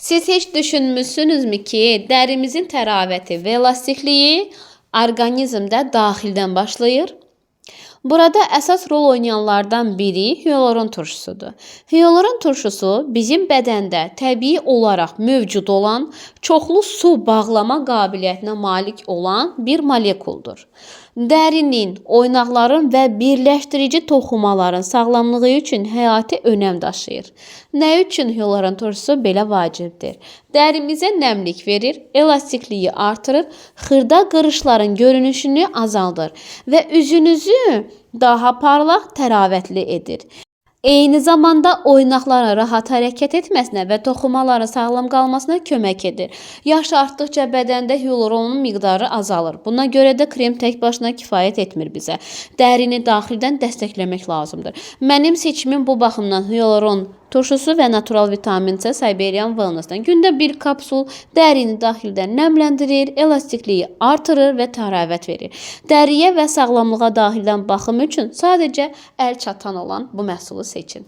Siz heç düşünmüşsünüzmü ki, dərimizin təravəti və elastikliyi orqanizmdə daxildən başlayır? Burada əsas rol oynayanlardan biri hyaluron turşusudur. Hyaluron turşusu bizim bədəndə təbii olaraq mövcud olan, çoxlu su bağlama qabiliyyətinə malik olan bir molekuldur. Dərinin, oynaqların və birləşdirici toxumaların sağlamlığı üçün həyati önəm daşıyır. Nə üçün hyaluron turşusu belə vacibdir? Dərimizə nəmlik verir, elastikliyi artırır, xırda qırışların görünüşünü azaldır və üzünüzü daha parlaq, təravətli edir. Eyni zamanda oynaqların rahat hərəkət etməsinə və toxumaların sağlam qalmasına kömək edir. Yaş artdıqca bədəndə hyaluronun miqdarı azalır. Buna görə də krem tək başına kifayət etmir bizə. Dərini daxildən dəstəkləmək lazımdır. Mənim seçimim bu baxımdan hyaluron turşusu və natural vitamin C Siberian Wellness-dan. Gündə bir kapsul dərini daxildən nəmləndirir, elastikliyi artırır və təravət verir. Dəriyə və sağlamlığa daxildən baxım üçün sadəcə əl çatan olan bu məhsulu seçin.